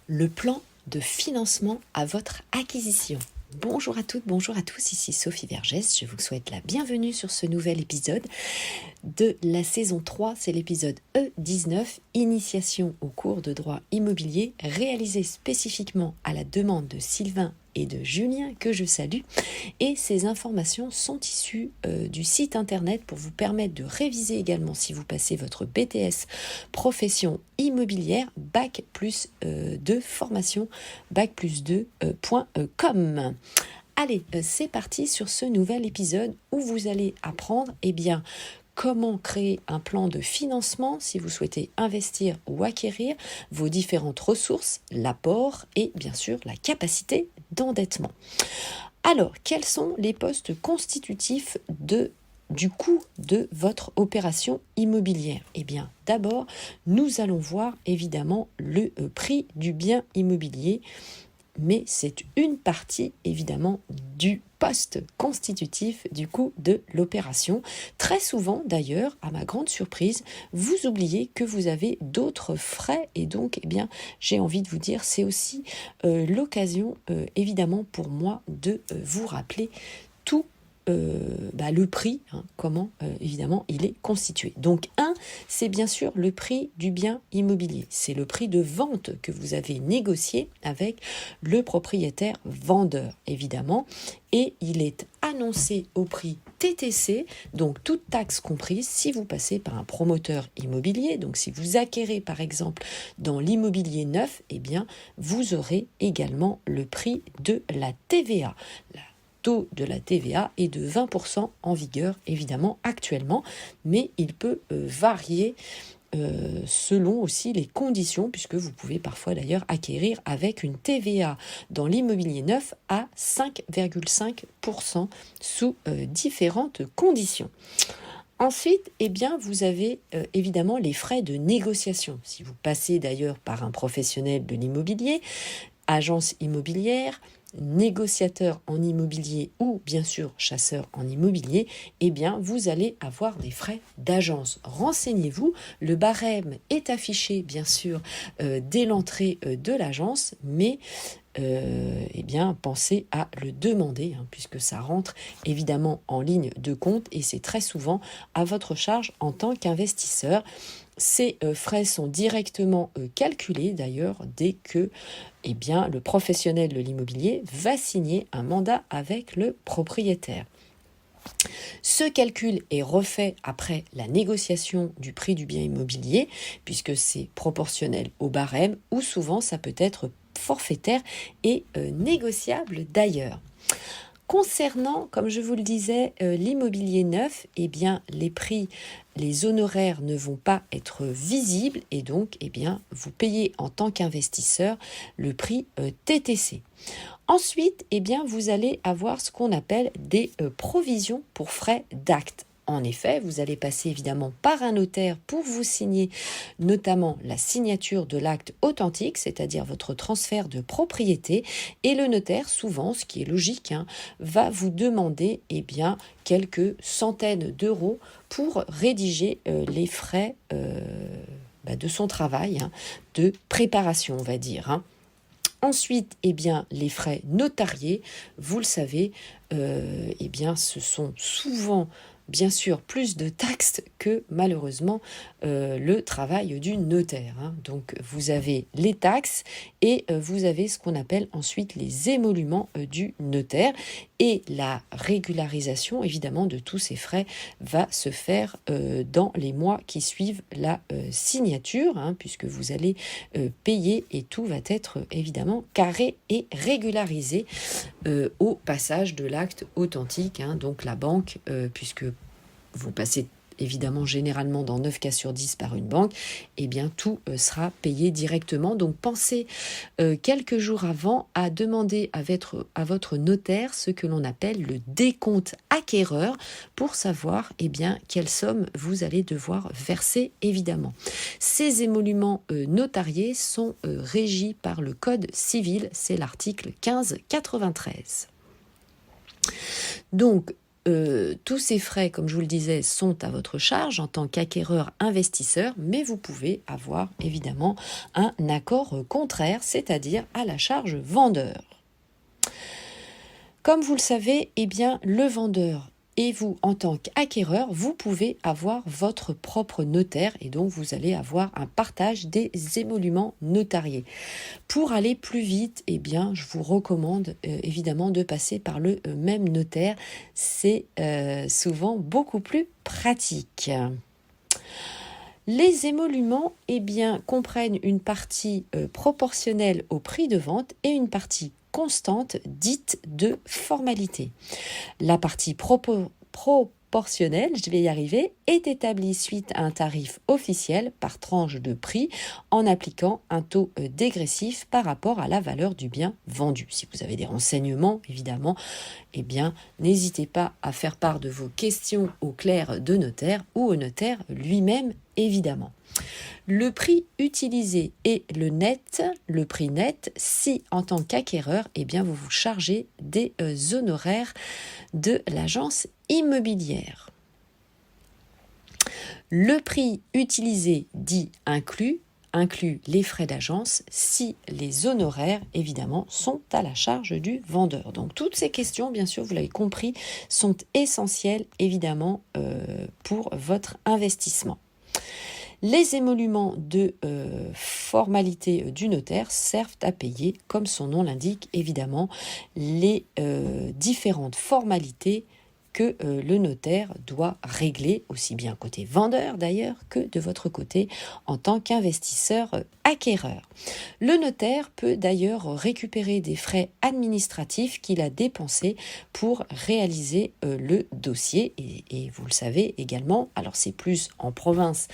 le plan de financement à votre acquisition. Bonjour à toutes, bonjour à tous, ici Sophie Vergès, je vous souhaite la bienvenue sur ce nouvel épisode de la saison 3, c'est l'épisode E19, Initiation au cours de droit immobilier, réalisé spécifiquement à la demande de Sylvain et de Julien, que je salue. Et ces informations sont issues du site internet pour vous permettre de réviser également si vous passez votre BTS profession immobilière, bac plus 2 formation, bac plus 2.com. Allez, c'est parti sur ce nouvel épisode où vous allez apprendre comment créer un plan de financement si vous souhaitez investir ou acquérir vos différentes ressources, l'apport et bien sûr la capacité d'endettement. Alors, quels sont les postes constitutifs du coût de votre opération immobilière? D'abord, nous allons voir évidemment le prix du bien immobilier, mais c'est une partie évidemment du poste constitutif du coût de l'opération. Très souvent d'ailleurs, à ma grande surprise, vous oubliez que vous avez d'autres frais et donc j'ai envie de vous dire, c'est aussi l'occasion évidemment pour moi de vous rappeler tout le prix, comment évidemment il est constitué. Donc c'est bien sûr le prix du bien immobilier. C'est le prix de vente que vous avez négocié avec le propriétaire vendeur, évidemment. Et il est annoncé au prix TTC, donc toute taxe comprise, si vous passez par un promoteur immobilier. Donc si vous acquérez par exemple dans l'immobilier neuf, vous aurez également le prix de la TVA. Taux de la TVA est de 20% en vigueur évidemment actuellement, mais il peut varier selon aussi les conditions, puisque vous pouvez parfois d'ailleurs acquérir avec une TVA dans l'immobilier neuf à 5,5% sous différentes conditions. Ensuite, vous avez évidemment les frais de négociation. Si vous passez d'ailleurs par un professionnel de l'immobilier, agence immobilière, négociateur en immobilier ou bien sûr chasseur en immobilier, vous allez avoir des frais d'agence. Renseignez-vous, le barème est affiché bien sûr dès l'entrée de l'agence, mais pensez à le demander puisque ça rentre évidemment en ligne de compte et c'est très souvent à votre charge en tant qu'investisseur. Ces frais sont directement calculés d'ailleurs dès que le professionnel de l'immobilier va signer un mandat avec le propriétaire. Ce calcul est refait après la négociation du prix du bien immobilier puisque c'est proportionnel au barème ou souvent ça peut être forfaitaire et négociable d'ailleurs. Concernant, comme je vous le disais, l'immobilier neuf, les prix, les honoraires ne vont pas être visibles et donc, vous payez en tant qu'investisseur le prix TTC. Ensuite, vous allez avoir ce qu'on appelle des provisions pour frais d'acte. En effet, vous allez passer évidemment par un notaire pour vous signer notamment la signature de l'acte authentique, c'est-à-dire votre transfert de propriété. Et le notaire, souvent, ce qui est logique, va vous demander quelques centaines d'euros pour rédiger les frais de son travail, de préparation, on va dire. Ensuite, les frais notariés, vous le savez, ce sont souvent bien sûr plus de taxes que malheureusement le travail du notaire. Donc vous avez les taxes et vous avez ce qu'on appelle ensuite les émoluments du notaire et la régularisation évidemment de tous ces frais va se faire dans les mois qui suivent la signature puisque vous allez payer et tout va être évidemment carré et régularisé au passage de l'acte authentique, donc la banque, puisque vous passez évidemment généralement dans 9 cas sur 10 par une banque, tout sera payé directement. Donc pensez quelques jours avant à demander à votre notaire ce que l'on appelle le décompte acquéreur pour savoir quelle somme vous allez devoir verser évidemment. Ces émoluments notariés sont régis par le Code civil, c'est l'article 1593. Donc, tous ces frais, comme je vous le disais, sont à votre charge en tant qu'acquéreur investisseur, mais vous pouvez avoir évidemment un accord contraire, c'est-à-dire à la charge vendeur. Comme vous le savez, eh bien, le vendeur et vous, en tant qu'acquéreur, vous pouvez avoir votre propre notaire et donc vous allez avoir un partage des émoluments notariés. Pour aller plus vite, eh bien, je vous recommande évidemment de passer par le même notaire. C'est souvent beaucoup plus pratique. Les émoluments eh bien, comprennent une partie proportionnelle au prix de vente et une partie constante dite de formalité. La partie proportionnelle, je vais y arriver, est établie suite à un tarif officiel par tranche de prix en appliquant un taux dégressif par rapport à la valeur du bien vendu. Si vous avez des renseignements, évidemment, eh bien, n'hésitez pas à faire part de vos questions au clerc de notaire ou au notaire lui-même, évidemment. Le prix utilisé est le prix net, si en tant qu'acquéreur, eh bien, vous vous chargez des honoraires de l'agence immobilière. Le prix utilisé dit inclut les frais d'agence si les honoraires, évidemment, sont à la charge du vendeur. Donc, toutes ces questions, bien sûr, vous l'avez compris, sont essentielles, évidemment, pour votre investissement. Les émoluments de formalité du notaire servent à payer, comme son nom l'indique, évidemment, les différentes formalités que le notaire doit régler, aussi bien côté vendeur d'ailleurs que de votre côté en tant qu'investisseur acquéreur. Le notaire peut d'ailleurs récupérer des frais administratifs qu'il a dépensés pour réaliser le dossier et vous le savez également, alors c'est plus en province,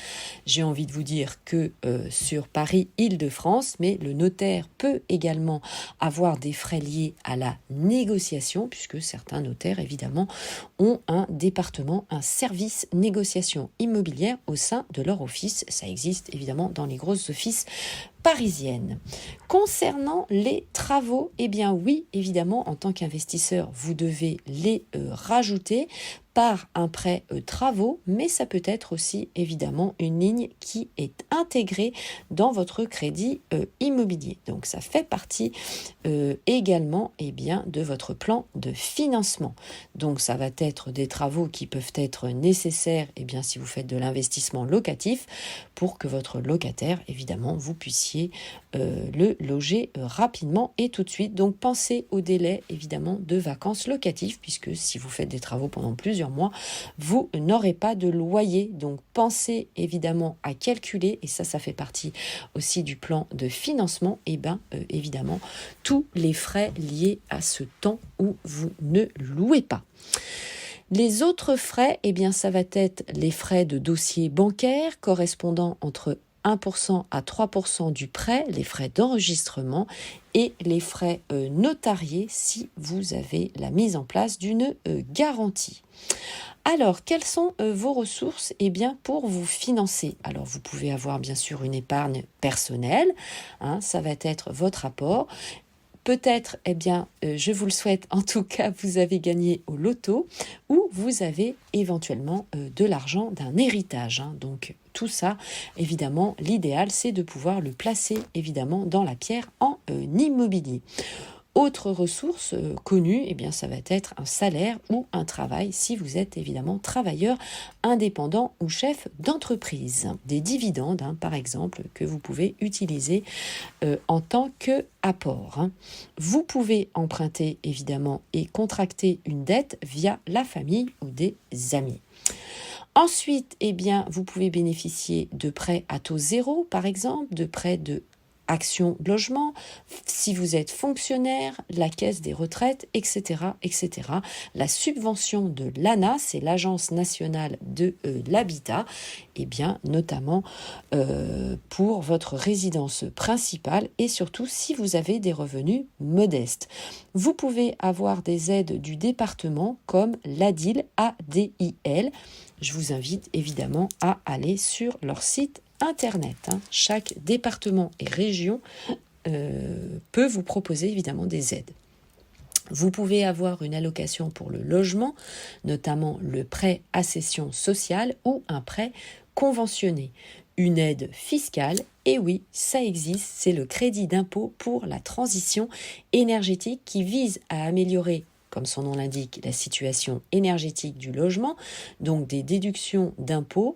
j'ai envie de vous dire que sur Paris, Île-de-France, mais le notaire peut également avoir des frais liés à la négociation puisque certains notaires évidemment ont un département, un service négociation immobilière au sein de leur office. Ça existe évidemment dans les grosses offices parisiennes. Concernant les travaux, eh bien oui, évidemment, en tant qu'investisseur, vous devez les rajouter par un prêt travaux, mais ça peut être aussi évidemment une ligne qui est intégrée dans votre crédit immobilier. Donc ça fait partie également eh bien, de votre plan de financement. Donc ça va être des travaux qui peuvent être nécessaires eh bien, si vous faites de l'investissement locatif pour que votre locataire, évidemment, vous puissiez le loger rapidement et tout de suite. Donc pensez au délai évidemment de vacances locatives puisque si vous faites des travaux pendant plusieurs mois, vous n'aurez pas de loyer. Donc pensez évidemment à calculer, et ça fait partie aussi du plan de financement, et bien évidemment tous les frais liés à ce temps où vous ne louez pas. Les autres frais, eh bien ça va être les frais de dossier bancaire correspondant entre 1% à 3% du prêt, les frais d'enregistrement et les frais notariés si vous avez la mise en place d'une garantie. Alors, quelles sont vos ressources eh bien, pour vous financer? Alors, vous pouvez avoir bien sûr une épargne personnelle, ça va être votre apport. Peut-être, eh bien, je vous le souhaite, en tout cas, vous avez gagné au loto ou vous avez éventuellement de l'argent d'un héritage. Donc, tout ça, évidemment, l'idéal, c'est de pouvoir le placer, évidemment, dans la pierre en immobilier. Autre ressource connue, eh bien, ça va être un salaire ou un travail si vous êtes évidemment travailleur indépendant ou chef d'entreprise. Des dividendes, par exemple, que vous pouvez utiliser en tant qu'apport. Vous pouvez emprunter évidemment et contracter une dette via la famille ou des amis. Ensuite, eh bien, vous pouvez bénéficier de prêts à taux zéro, par exemple, de prêts de Action Logement, si vous êtes fonctionnaire, la caisse des retraites, etc., etc. La subvention de l'ANA, c'est l'Agence nationale de l'habitat, et bien notamment pour votre résidence principale et surtout si vous avez des revenus modestes. Vous pouvez avoir des aides du département comme l'ADIL, ADIL. Je vous invite évidemment à aller sur leur site Internet. Chaque département et région peut vous proposer évidemment des aides. Vous pouvez avoir une allocation pour le logement, notamment le prêt à cession sociale ou un prêt conventionné. Une aide fiscale, et oui, ça existe, c'est le crédit d'impôt pour la transition énergétique qui vise à améliorer, comme son nom l'indique, la situation énergétique du logement, donc des déductions d'impôts,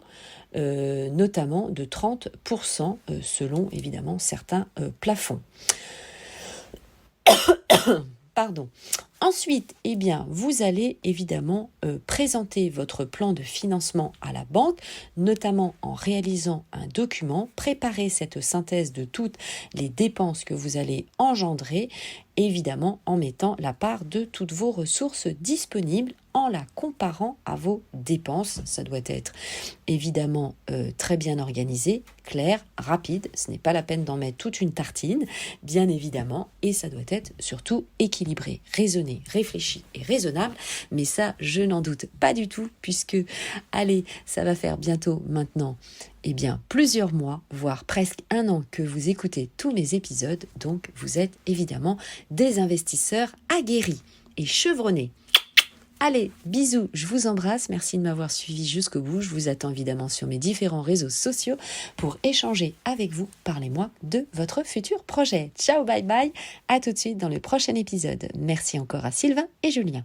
notamment de 30%, selon évidemment certains plafonds. Pardon. Ensuite, vous allez évidemment présenter votre plan de financement à la banque, notamment en réalisant un document, préparer cette synthèse de toutes les dépenses que vous allez engendrer, évidemment en mettant la part de toutes vos ressources disponibles en la comparant à vos dépenses. Ça doit être évidemment très bien organisé, clair, rapide. Ce n'est pas la peine d'en mettre toute une tartine, bien évidemment, et ça doit être surtout équilibré, raisonné, réfléchi et raisonnable. Mais ça, je n'en doute pas du tout, puisque, allez, ça va faire bientôt maintenant plusieurs mois, voire presque un an que vous écoutez tous mes épisodes, donc vous êtes évidemment des investisseurs aguerris et chevronnés. Allez, bisous, je vous embrasse, merci de m'avoir suivi jusqu'au bout. Je vous attends évidemment sur mes différents réseaux sociaux pour échanger avec vous. Parlez-moi de votre futur projet. Ciao, bye bye, à tout de suite dans le prochain épisode. Merci encore à Sylvain et Julien.